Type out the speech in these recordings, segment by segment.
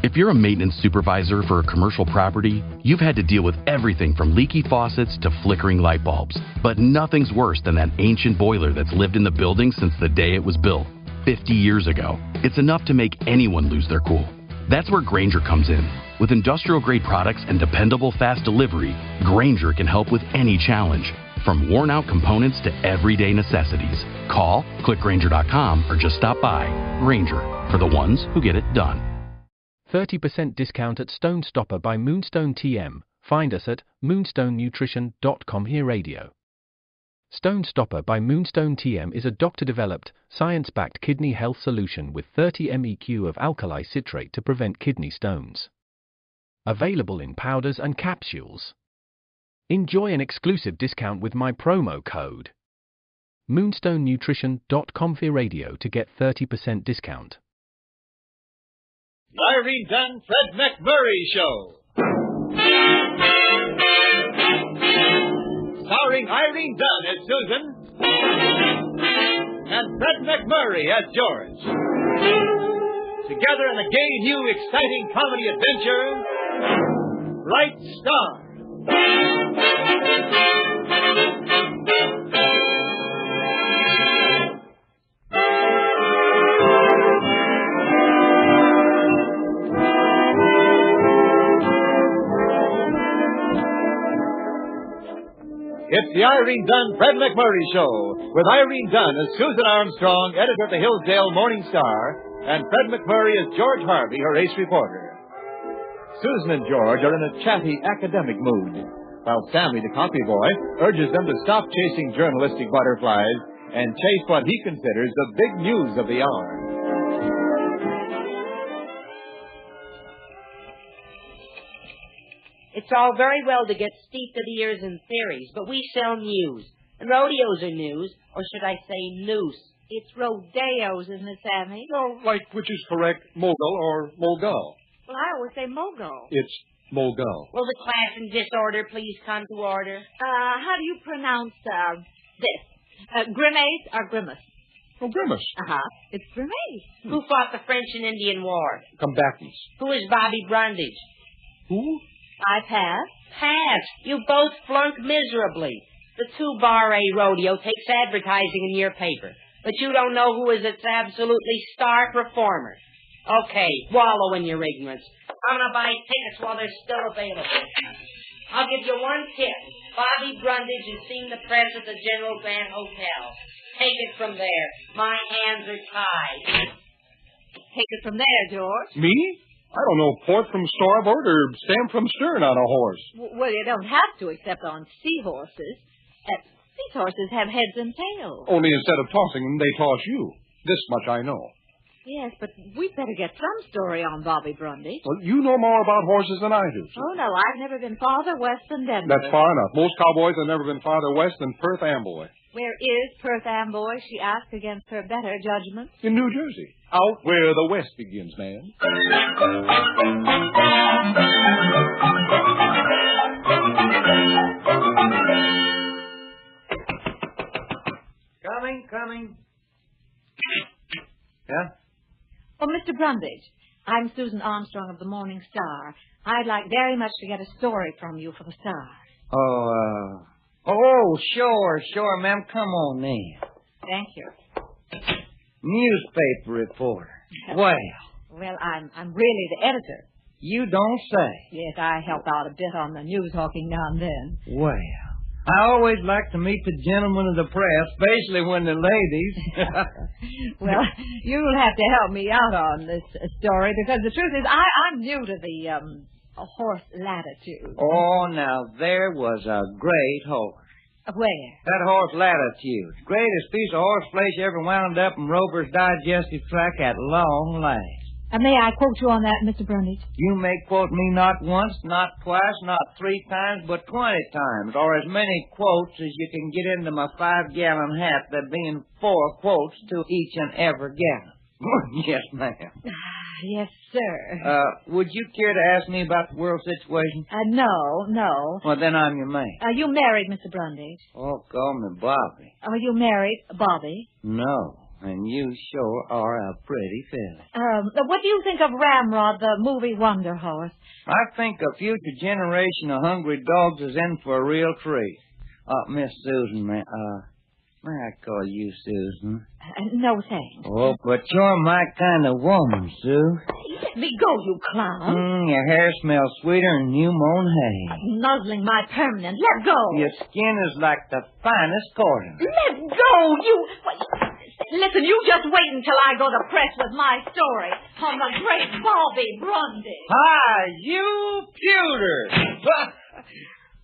If you're a maintenance supervisor for a commercial property, you've had to deal with everything from leaky faucets to flickering light bulbs. But nothing's worse than that ancient boiler that's lived in the building since the day it was built, 50 years ago. It's enough to make anyone lose their cool. That's where Grainger comes in. With industrial-grade products and dependable fast delivery, Grainger can help with any challenge, from worn-out components to everyday necessities. Call, click Grainger.com, or just stop by. Grainger, for the ones who get it done. 30% discount at Stone Stopper by Moonstone TM. Find us at moonstonenutrition.com. Here radio. Stone Stopper by Moonstone TM is a doctor-developed, science-backed kidney health solution with 30 MEq of alkali citrate to prevent kidney stones. Available in powders and capsules. Enjoy an exclusive discount with my promo code moonstonenutrition.com. Here radio to get 30% discount. The Irene Dunne-Fred MacMurray Show. Starring Irene Dunne as Susan and Fred MacMurray as George. Together in the gay, new, exciting comedy adventure, Bright Star. It's the Irene Dunne-Fred MacMurray Show, with Irene Dunne as Susan Armstrong, editor of the Hillsdale Morning Star, and Fred MacMurray as George Harvey, her ace reporter. Susan and George are in a chatty academic mood, while Sammy, the copy boy, urges them to stop chasing journalistic butterflies and chase what he considers the big news of the hour. It's all very well to get steeped to the ears in theories, but we sell news. And rodeos are news, or should I say noose? It's rodeos, isn't it, Sammy? No, like which is correct, mogul or mogul? Well, I always say mogul. It's mogul. Will the class in disorder please come to order? How do you pronounce this? Grimace or grimace? Oh, grimace. It's grimace. Who fought the French and Indian War? Combatants. Who is Bobby Brundage? Who? I pass. Pass. You both flunked miserably. The 2-bar A rodeo takes advertising in your paper, but you don't know who is its absolutely star performer. Okay, wallow in your ignorance. I'm going to buy tickets while they're still available. I'll give you one tip. Bobby Brundage is seeing the press at the General Grant Hotel. Take it from there. My hands are tied. Take it from there, George. Me? I don't know port from starboard or stem from stern on a horse. Well, you don't have to, except on seahorses. Seahorses have heads and tails. Only instead of tossing them, they toss you. This much I know. Yes, but we'd better get some story on Bobby Brundage. Well, you know more about horses than I do. Oh, no, I've never been farther west than Denver. That's far enough. Most cowboys have never been farther west than Perth Amboy. Where is Perth Amboy? She asked against her better judgment. In New Jersey. Out where the west begins, man. Coming. Yeah? Oh, Mr. Brundage, I'm Susan Armstrong of the Morning Star. I'd like very much to get a story from you for the Star. Sure, ma'am. Come on then. Thank you. Newspaper reporter. Well, I'm really the editor. You don't say. Yes, I help out a bit on the news hawking now and then. Well, I always like to meet the gentlemen of the press, especially when they're ladies. Well, you'll have to help me out on this story, because the truth is I'm new to the horse latitude. Oh, now, there was a great horse. Where? That horse latitude. Greatest piece of horse flesh ever wound up in Rover's digestive tract at long last. May I quote you on that, Mr. Brundage? You may quote me not once, not twice, not 3 times, but 20 times, or as many quotes as you can get into my 5-gallon hat, there being 4 quotes to each and every gallon. Yes, ma'am. Yes, sir. Would you care to ask me about the world situation? No. Well, then I'm your man. Are you married, Mr. Brundage? Oh, call me Bobby. Are you married, Bobby? No. And you sure are a pretty fella. What do you think of Ramrod, the movie Wonder Horse? I think a future generation of hungry dogs is in for a real treat. Miss Susan, may I call you Susan? No, thanks. Oh, but you're my kind of woman, Sue. Let me go, you clown. Your hair smells sweeter than new mown hay. Nuzzling my permanent. Let go. Your skin is like the finest cotton. Let go, you... Listen, you just wait until I go to press with my story on the great Bobby Grundy. Hi, you pewter!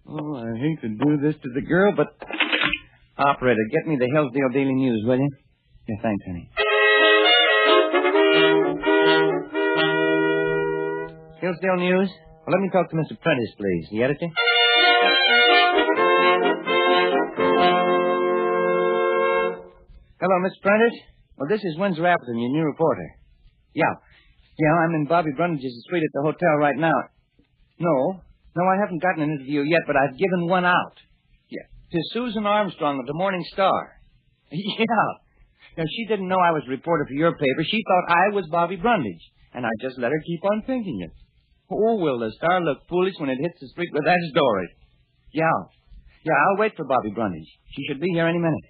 Oh, I hate to do this to the girl, but... Operator, get me the Hillsdale Daily News, will you? Yeah, thanks, honey. Hillsdale News? Well, let me talk to Mr. Prentice, please. The editor? Hello, Mr. Prentice. Well, this is Windsor Appleton, your new reporter. Yeah, I'm in Bobby Brundage's suite at the hotel right now. No, I haven't gotten an interview yet, but I've given one out. Yeah, to Susan Armstrong of the Morning Star. Yeah. Now, she didn't know I was a reporter for your paper. She thought I was Bobby Brundage, and I just let her keep on thinking it. Oh, will the Star look foolish when it hits the street with that story? Yeah, I'll wait for Bobby Brundage. She should be here any minute.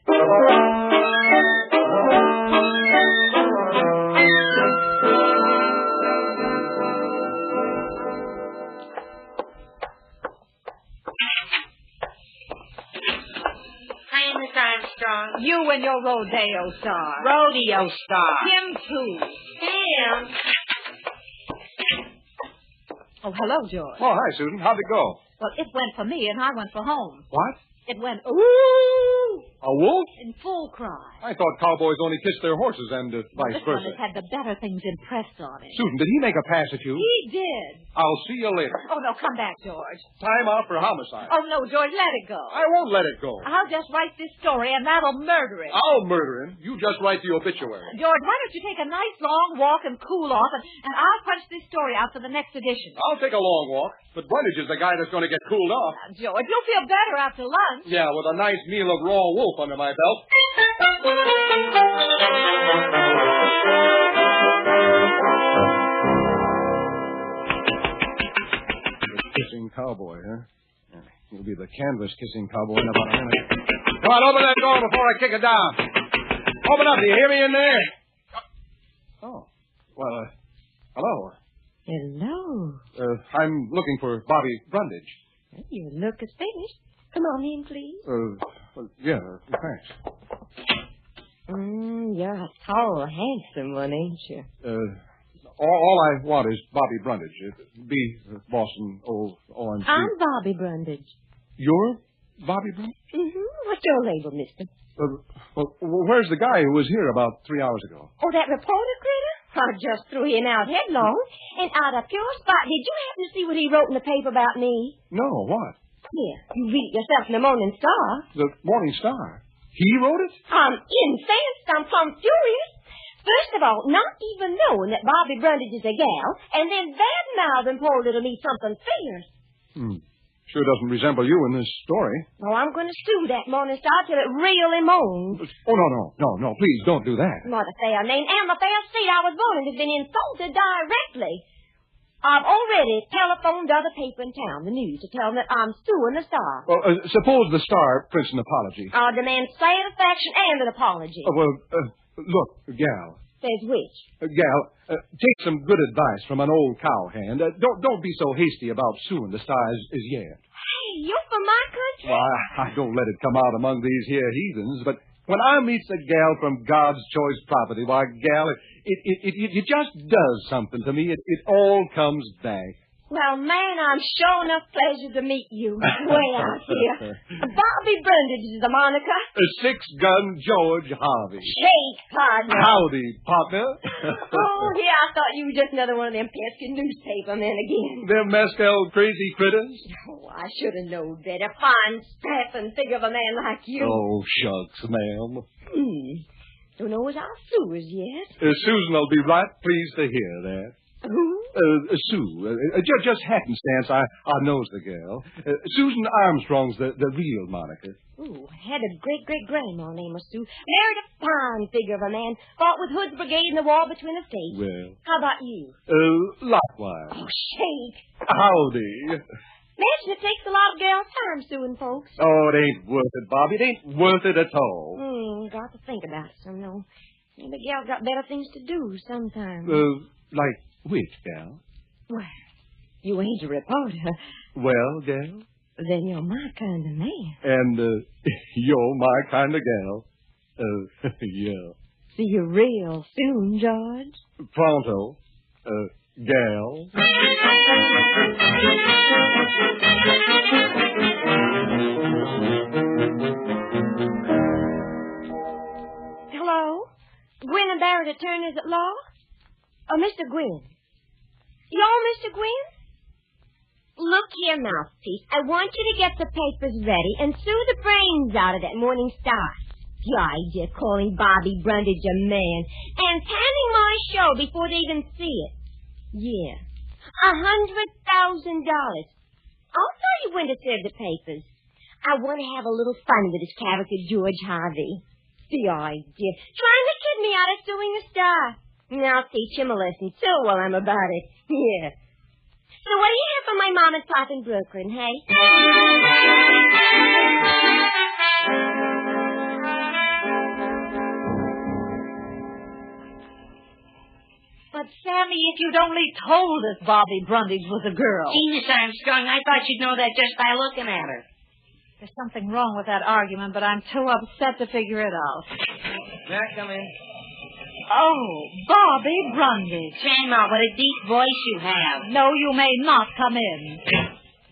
Armstrong. You and your rodeo star. Rodeo star. Him, too. Him? Oh, hello, George. Oh, hi, Susan. How'd it go? Well, it went for me, and I went for home. What? It went, ooh, A wolf? in full cry. I thought cowboys only kissed their horses and vice This one versa. has had the better things impressed on it. Susan, did he make a pass at you? He did. I'll see you later. Oh, no, come back, George. Time out for homicide. Oh, no, George, let it go. I won't let it go. I'll just write this story, and that'll murder it. I'll murder him. You just write the obituary. George, why don't you take a nice long walk and cool off, and I'll punch this story out for the next edition. I'll take a long walk, but Brundage is the guy that's going to get cooled off. Now, George, you'll feel better after lunch. Yeah, with a nice meal of raw wolf under my belt. The kissing cowboy, huh? Yeah, he'll be the canvas-kissing cowboy in about a minute. Come on, open that door before I kick it down. Open up. Do you hear me in there? Oh. Well, hello. Hello. I'm looking for Bobby Brundage. Your look is finished. Come on in, please. Yeah, thanks. You're a tall, handsome one, ain't you? All I want is Bobby Brundage. B. Boston, O-N-C. I'm Bobby Brundage. You're Bobby Brundage? Mm-hmm. What's your label, mister? Well, where's the guy who was here about 3 hours ago? Oh, that reporter critter? I just threw him out headlong. And out of pure spite, did you happen to see what he wrote in the paper about me? No, what? Here, you read it yourself in the Morning Star. The Morning Star. He wrote it? I'm incensed. I'm plumb furious. First of all, not even knowing that Bobby Brundage is a gal, and then bad-mouthing poor little me something fierce. Sure doesn't resemble you in this story. Well, I'm going to sue that Morning Star till it really moans. Oh, no, please don't do that. Not a fair name, and the fair seat I was born in has been insulted directly. I've already telephoned the other paper in town, the News, to tell them that I'm suing the Star. Well, suppose the Star prints an apology. I'll demand satisfaction and an apology. Look, gal. Says which? Gal, take some good advice from an old cowhand. Don't be so hasty about suing the Star as yet. Hey, you're from my country? Why, I don't let it come out among these here heathens, but when I meets a gal from God's choice property, why, gal, it just does something to me. It all comes back. Well, man, I'm sure enough pleasure to meet you. Way out here. Bobby Brundage is the moniker. Six-gun George Harvey. Shake, partner. Howdy, partner. Oh, yeah, I thought you were just another one of them pesky newspaper men again. Them mescal crazy critters. Oh, I should have known better. Fine, strapping figure of a man like you. Oh, shucks, ma'am. Don't know as I'll sue as yet. Susan will be right pleased to hear that. Who? Sue. Just happenstance, I knows the girl. Susan Armstrong's the real moniker. Ooh, had a great-great-grandma named Sue. Married a fine figure of a man. Fought with Hood's brigade in the war between the states. Well. How about you? Likewise. Oh, shake. Howdy. Imagine it takes a lot of girls' time suing folks. Oh, it ain't worth it, Bobby. It ain't worth it at all. Got to think about it some, though. Maybe gal's got better things to do sometimes. Like which, gal? Well, you ain't a reporter. Well, gal? Then you're my kind of man. And, you're my kind of gal. Yeah. See you real soon, George. Pronto. Gal. Hello? Gwynn and Barrett attorneys at law? Oh, Mr. Gwynn. Y'all, Mr. Gwynn? Look here, Mouthpiece. I want you to get the papers ready and sue the brains out of that Morning Star. The idea of calling Bobby Brundage a man and panning my show before they even see it. Yeah. $100,000. I'll tell you when to serve the papers. I want to have a little fun with this character, George Harvey. The idea. Trying to kid me out of suing the Star. Now I'll teach him a lesson, too, while I'm about it. Yeah. So what do you have from my mom and pop in Brooklyn, hey? But, Sammy, if you'd only told us Bobby Brundage was a girl. Gee, Miss Armstrong, I thought you'd know that just by looking at her. There's something wrong with that argument, but I'm too upset to figure it out. May I come in? Oh, Bobby Brundage. Grandma, what a deep voice you have. No, you may not come in.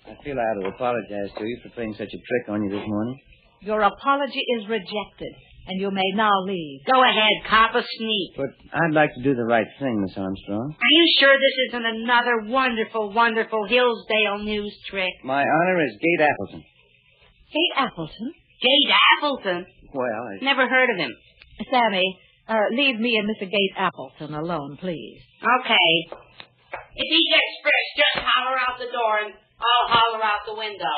I feel I ought to apologize to you for playing such a trick on you this morning. Your apology is rejected, and you may now leave. Go ahead, cop a sneak. But I'd like to do the right thing, Miss Armstrong. Are you sure this isn't another wonderful, wonderful Hillsdale news trick? My honor is Gate Appleton. Kate Appleton? Gate Appleton? Well, Never heard of him. Sammy, leave me and Mr. Gate Appleton alone, please. Okay. If he gets frisked, just holler out the door and I'll holler out the window.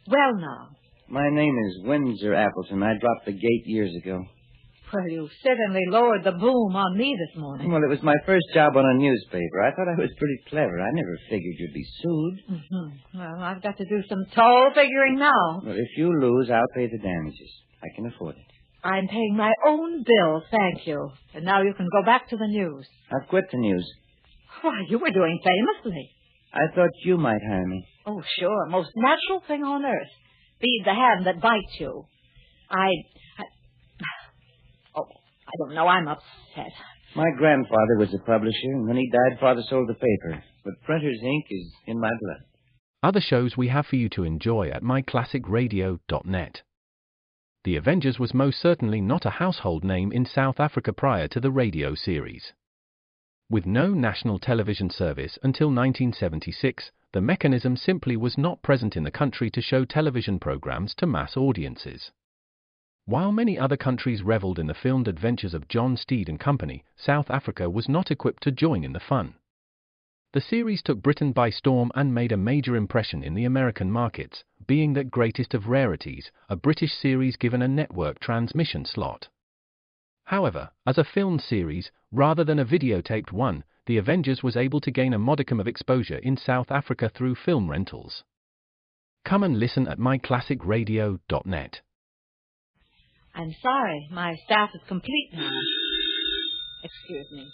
Well, now. My name is Windsor Appleton. I dropped the gate years ago. Well, you certainly lowered the boom on me this morning. Well, it was my first job on a newspaper. I thought I was pretty clever. I never figured you'd be sued. Mm-hmm. Well, I've got to do some toll figuring now. Well, if you lose, I'll pay the damages. I can afford it. I'm paying my own bill, thank you. And now you can go back to the news. I've quit the news. Why, you were doing famously. I thought you might hire me. Oh, sure. Most natural thing on earth. Feed the hand that bites you. I don't know. I'm upset. My grandfather was a publisher, and when he died, Father sold the paper. But printer's ink is in my blood. Other shows we have for you to enjoy at myclassicradio.net. The Avengers was most certainly not a household name in South Africa prior to the radio series. With no national television service until 1976, the mechanism simply was not present in the country to show television programs to mass audiences. While many other countries reveled in the filmed adventures of John Steed and Company, South Africa was not equipped to join in the fun. The series took Britain by storm and made a major impression in the American markets, being that greatest of rarities, a British series given a network transmission slot. However, as a film series, rather than a videotaped one, The Avengers was able to gain a modicum of exposure in South Africa through film rentals. Come and listen at myclassicradio.net. I'm sorry. My staff is complete now. Excuse me.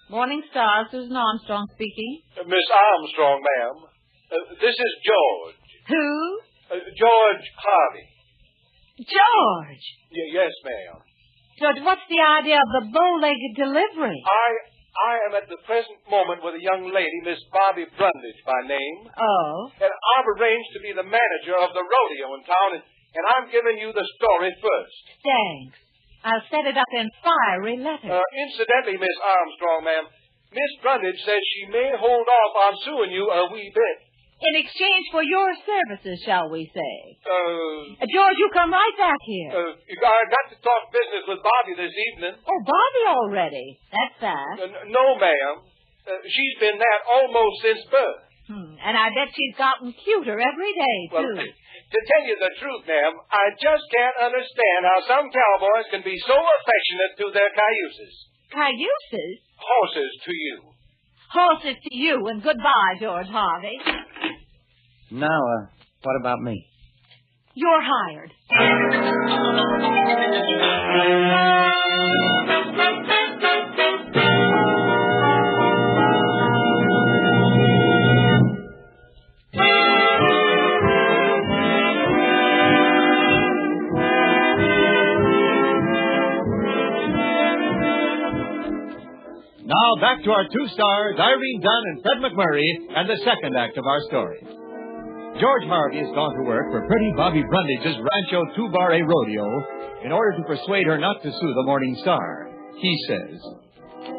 Morning Star, Susan Armstrong speaking. Miss Armstrong, ma'am. This is George. Who? George Harvey. George! Yes, ma'am. George, what's the idea of the bow-legged delivery? I am at the present moment with a young lady, Miss Bobby Brundage by name. Oh? And I've arranged to be the manager of the rodeo in town, and I'm giving you the story first. Thanks. I'll set it up in fiery letters. Incidentally, Miss Armstrong, ma'am, Miss Brundage says she may hold off on suing you a wee bit. In exchange for your services, shall we say. George, you come right back here. I got to talk business with Bobby this evening. Oh, Bobby already. That's fast. No, ma'am. She's been that almost since birth. And I bet she's gotten cuter every day, too. Well, to tell you the truth, ma'am, I just can't understand how some cowboys can be so affectionate to their cayuses. Cayuses? Horses to you. Horses to you, and goodbye, George Harvey. Now, what about me? You're hired. Now back to our two stars, Irene Dunne and Fred MacMurray, and the second act of our story. George Harvey has gone to work for pretty Bobby Brundage's Rancho Two-Bar-A Rodeo in order to persuade her not to sue the Morning Star. He says,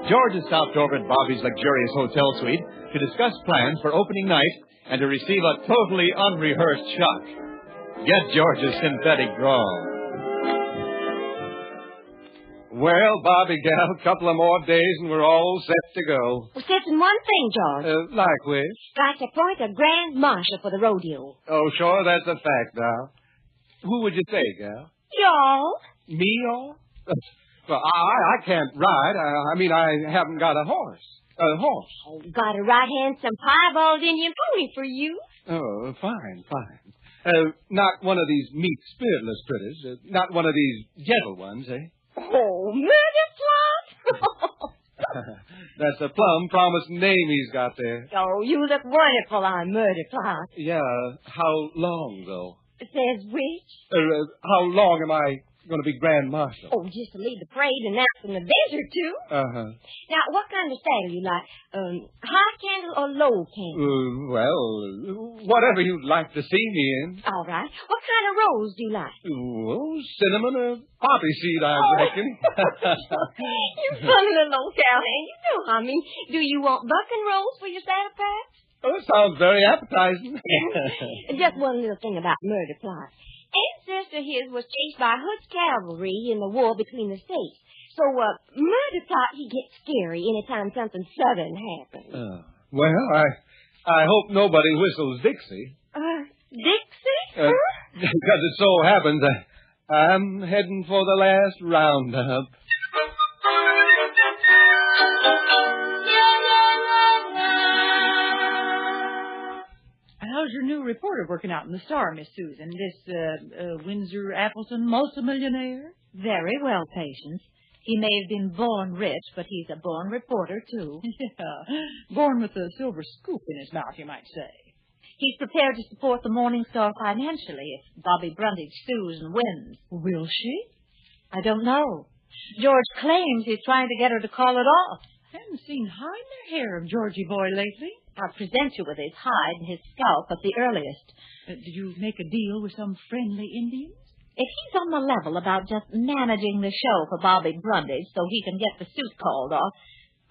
George has stopped over at Bobby's luxurious hotel suite to discuss plans for opening night and to receive a totally unrehearsed shock. Get George's synthetic drawl. Well, Bobby, gal, a couple of more days and we're all set to go. Except in one thing, George. Like which? Got to appoint a grand marshal for the rodeo. Oh, sure, that's a fact now. Who would you say, gal? Y'all. Me, all? Well, I can't ride. I mean, I haven't got a horse. Oh, got a right handsome piebald Indian pony for you. Oh, fine. Not one of these meek, spiritless critters. Not one of these gentle ones, eh? Oh, murder plot! That's a plum promising name he's got there. Oh, you look wonderful on murder plot. Yeah, how long, though? Says which? How long am I going to be Grand Marshal? Oh, just to lead the parade and out in the desert, too. Uh-huh. Now, what kind of saddle you like? High candle or low candle? Well, whatever you'd like to see me in. All right. What kind of rose do you like? Oh, cinnamon or poppy seed, I reckon. You funny little old cowhand. You know, I mean, do you want buck and rose for your saddle patch? Oh, that sounds very appetizing. Just one little thing about murder plot. Ancestor his was chased by Hood's cavalry in the war between the states. So, murder plot, he gets scary anytime something sudden happens. Well, I hope nobody whistles Dixie. Dixie? Because it so happens I'm heading for the last roundup. How's your new reporter working out in the Star, Miss Susan? This, Windsor Appleton multimillionaire? Very well, Patience. He may have been born rich, but he's a born reporter, too. Yeah, born with a silver scoop in his mouth, you might say. He's prepared to support the Morning Star financially if Bobby Brundage sues and wins. Will she? I don't know. George claims he's trying to get her to call it off. I haven't seen hide nor hair of Georgie boy lately. I'll present you with his hide and his scalp at the earliest. Did you make a deal with some friendly Indians? If he's on the level about just managing the show for Bobby Brundage so he can get the suit called off,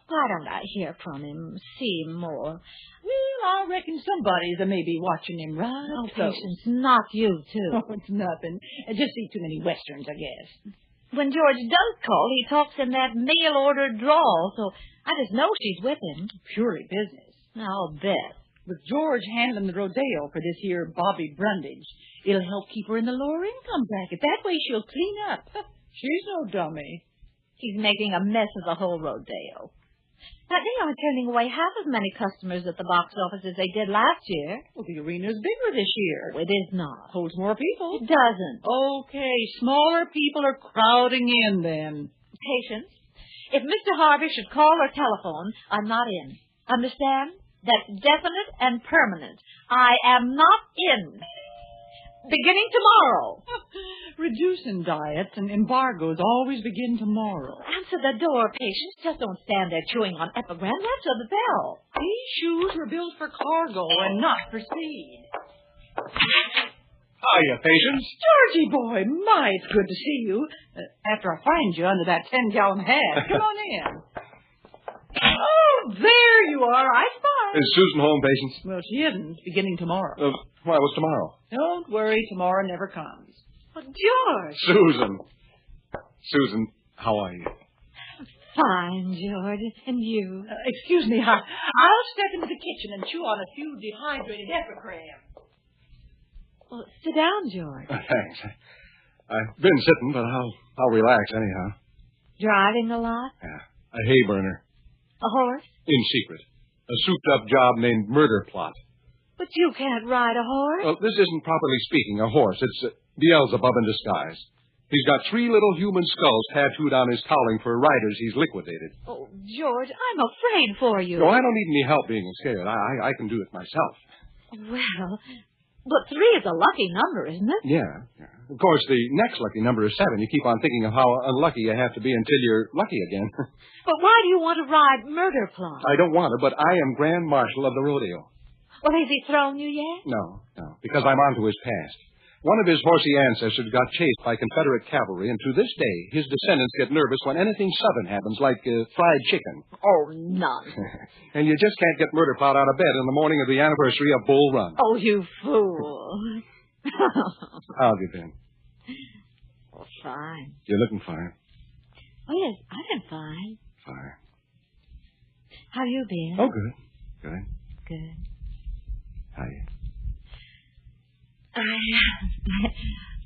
why don't I hear from him, see him more? Well, I reckon somebody's maybe watching him right. Oh, Patience, not you, too. Oh, it's nothing. I just see too many westerns, I guess. When George does call, he talks in that mail-order drawl, so I just know she's with him. Purely business. I'll bet. With George handling the rodeo for this here Bobby Brundage, it'll help keep her in the lower income bracket. That way she'll clean up. She's no dummy. He's making a mess of the whole rodeo. Now, they are turning away half as many customers at the box office as they did last year. Well, the arena's bigger this year. Oh, it is not. Holds more people. It doesn't. Okay, smaller people are crowding in then. Patience. If Mr. Harvey should call or telephone, I'm not in. Understand? That's definite and permanent. I am not in. Beginning tomorrow. Reducing diets and embargoes always begin tomorrow. Answer the door, Patience. Just don't stand there chewing on epigram. Answer the bell. These shoes were built for cargo and not for speed. Hiya, Patience. Georgie boy, my, it's good to see you. After I find you under that 10-gallon hat. Come on in. Oh, Oh, there you are. I spy. Is Susan home, Patience? Well, she isn't. Beginning tomorrow. Why, what's tomorrow? Don't worry. Tomorrow never comes. Well, George. Susan, how are you? Fine, George. And you? Excuse me. I'll step into the kitchen and chew on a few dehydrated epicram. Well, sit down, George. Thanks. I've been sitting, but I'll relax anyhow. Driving a lot? Yeah. A hay burner. A horse? In secret. A souped-up job named Murder Plot. But you can't ride a horse. Well, this isn't properly speaking a horse. It's Beelzebub in disguise. He's got 3 little human skulls tattooed on his cowling for riders he's liquidated. Oh, George, I'm afraid for you. No, I don't need any help being scared. I can do it myself. Well, but 3 is a lucky number, isn't it? Yeah. Of course, the next lucky number is 7. You keep on thinking of how unlucky you have to be until you're lucky again. But why do you want to ride Murder Plot? I don't want to, but I am Grand Marshal of the rodeo. Well, has he thrown you yet? No, because I'm onto his past. One of his horsey ancestors got chased by Confederate cavalry, and to this day, his descendants get nervous when anything Southern happens, like fried chicken. Oh, none. And you just can't get Murder Plot out of bed in the morning of the anniversary of Bull Run. Oh, you fool. How have you been? Oh, fine. You're looking fine. Oh, yes, I've been fine. Fine. How you been? Oh, good. Good. Good. How are you?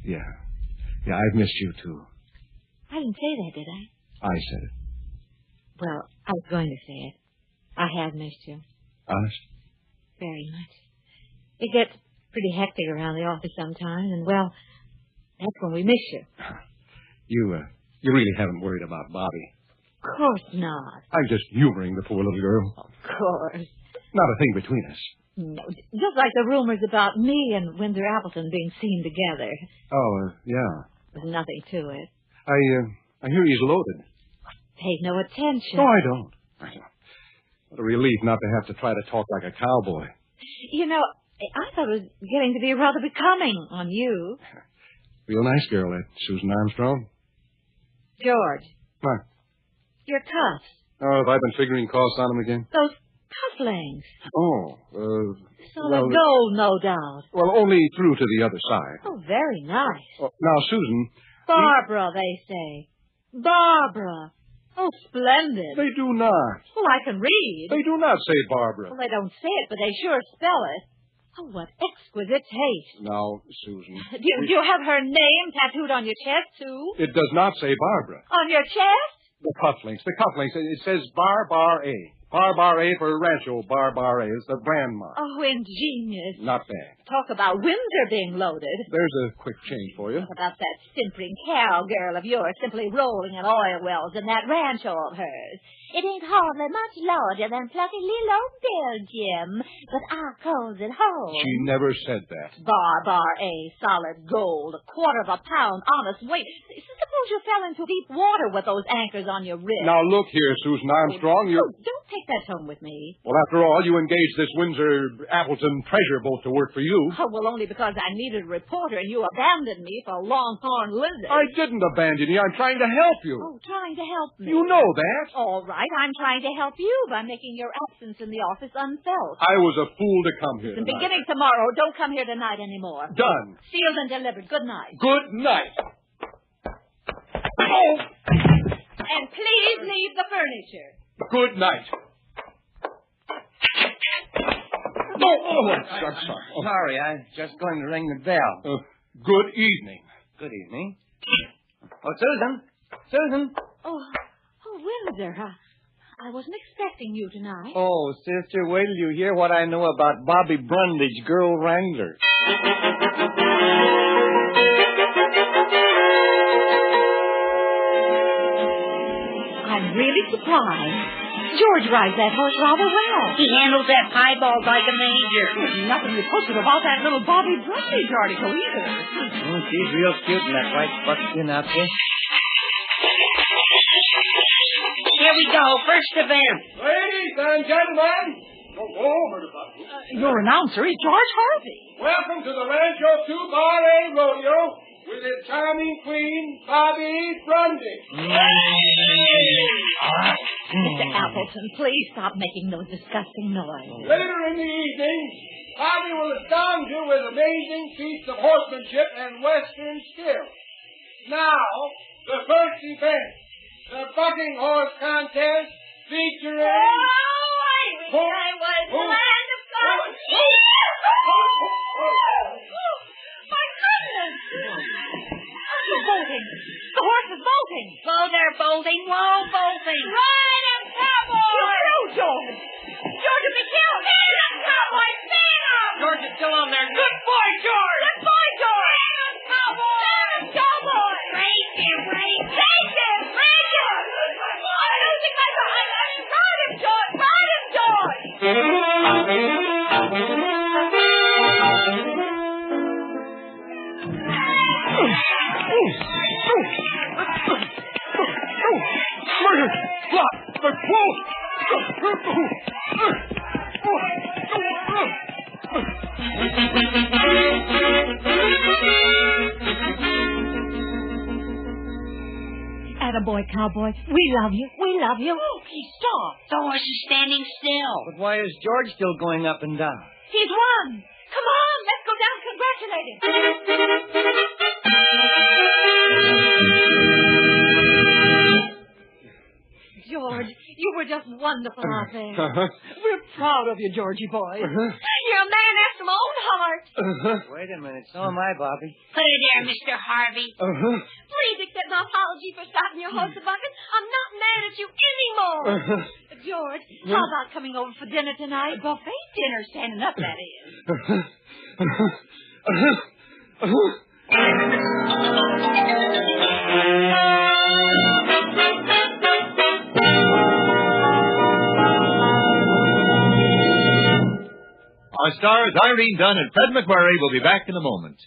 Yeah, I've missed you, too. I didn't say that, did I? I said it. Well, I was going to say it. I have missed you. Honest? Very much. It gets pretty hectic around the office sometimes, and, well, that's when we miss you. You really haven't worried about Bobby. Of course not. I'm just humoring the poor little girl. Of course. Not a thing between us. No, just like the rumors about me and Windsor Appleton being seen together. Oh, yeah. There's nothing to it. I hear he's loaded. Pay no attention. No, I don't. What a relief not to have to try to talk like a cowboy. You know, I thought it was getting to be rather becoming on you. Real nice girl, that Susan Armstrong. George. What? Your cuffs. Oh, have I been figuring costs on them again? Those cufflinks. Oh, Solid gold, no doubt. Well, only through to the other side. Oh, very nice. Oh, now, Susan... Barbara, they say. Barbara. Oh, splendid. They do not. Well, I can read. They do not say Barbara. Well, they don't say it, but they sure spell it. Oh, what exquisite taste. Now, Susan... Do you have her name tattooed on your chest, too? It does not say Barbara. On your chest? The cufflinks. It says Bar A. Bar A for Rancho. Bar A is the brand mark. Oh, ingenious. Not bad. Talk about Windsor being loaded. There's a quick change for you. What about that simpering cowgirl of yours simply rolling in oil wells in that rancho of hers? It ain't hardly much larger than plucky little old Belgium, but I calls it home. She never said that. Bar A, solid gold, a quarter of a pound, honest weight. Suppose you fell into deep water with those anchors on your wrist. Now, look here, Susan Armstrong, Don't take that home with me. Well, after all, you engaged this Windsor Appleton treasure boat to work for you. Oh, well, only because I needed a reporter and you abandoned me for a longhorn lizard. I didn't abandon you. I'm trying to help you. Oh, trying to help me. You know that. All right, I'm trying to help you by making your absence in the office unfelt. I was a fool to come here And tonight. beginning tomorrow, don't come here tonight anymore. Done. Sealed and delivered. Good night. Good night. Oh! And please leave the furniture. Good night. I'm sorry. Sorry, I was just going to ring the bell. Good evening. Good evening. Oh, Susan. Oh, Windsor, I wasn't expecting you tonight. Oh, sister, wait till you hear what I know about Bobby Brundage, Girl Wrangler. I'm really surprised. George rides that horse rather well. He handles that piebald like a major. There's nothing reported about that little Bobby Brundage article either. Oh, she's real cute in that white buckskin outfit. Here we go, first event. Ladies and gentlemen. Your announcer is George Harvey. Welcome to the Rancho 2 Bar A Rodeo. with its charming queen, Bobby Brundage. Mr. Appleton, please stop making those disgusting noises. Later in the evening, Bobby will astound you with amazing feats of horsemanship and western skill. Now, the first event, the bucking horse contest featuring... I was glad to come. My goodness! You're bolting. The horse is bolting. Whoa there, bolting. Whoa, bolting. Ride him, cowboy! You killed George. George will be killed. Stand up, cowboy! Stand up! George is still on there. Good boy, George. Good boy, George. Stand up, cowboy! Stand up, cowboy. Race him, race. Take him. Bring him. I'm losing my mind. Ride him, George. Ride him, George. Attaboy, cowboy. We love you. We love you. Oh, please stop. The horse is standing still. But why is George still going up and down? He's won. Come on, let's go down and congratulate him. George, you were just wonderful out there. We're proud of you, Georgie boy. You're a man after my own heart. Wait a minute. So am I, Bobby. Put it there, Mr. Harvey. Please accept my apology for starting your horse a bucket. I'm not mad at you anymore. George, how about coming over for dinner tonight? Buffet dinner, standing up, that is. Our stars Irene Dunne and Fred MacMurray will be back in a moment.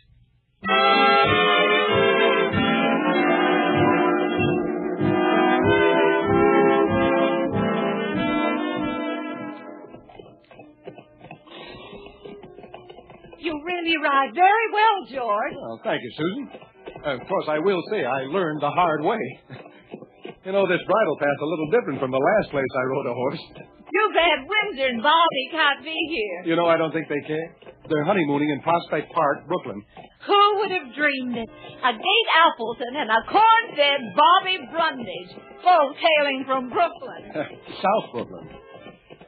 You really ride very well, George. Well, thank you, Susan. Of course, I will say I learned the hard way. You know, this bridle path's a little different from the last place I rode a horse. Too bad Windsor and Bobby can't be here. You know, I don't think they care. They're honeymooning in Prospect Park, Brooklyn. Who would have dreamed it? A Gate Appleton and a corn-fed Bobby Brundage, both hailing from Brooklyn. South Brooklyn.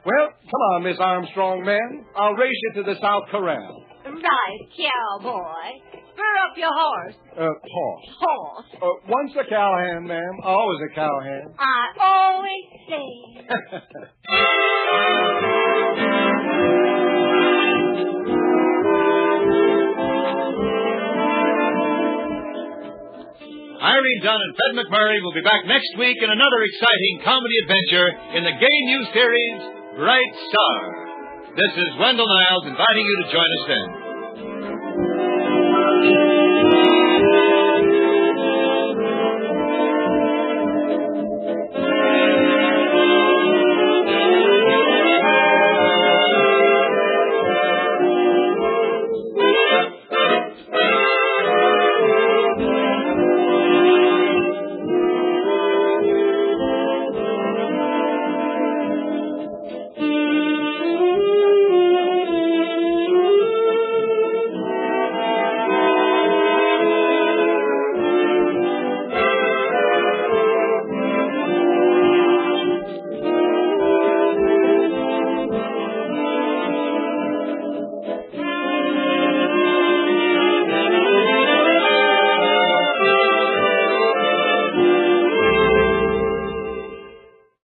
Well, come on, Miss Armstrong, ma'am. I'll race you to the South Corral. Right, cowboy. Spur up your horse. Horse. Horse. Once a cowhand, ma'am. Always a cowhand. I always say. Irene Dunne and Fred MacMurray will be back next week in another exciting comedy adventure in the gay new series, Bright Star. This is Wendell Niles inviting you to join us then.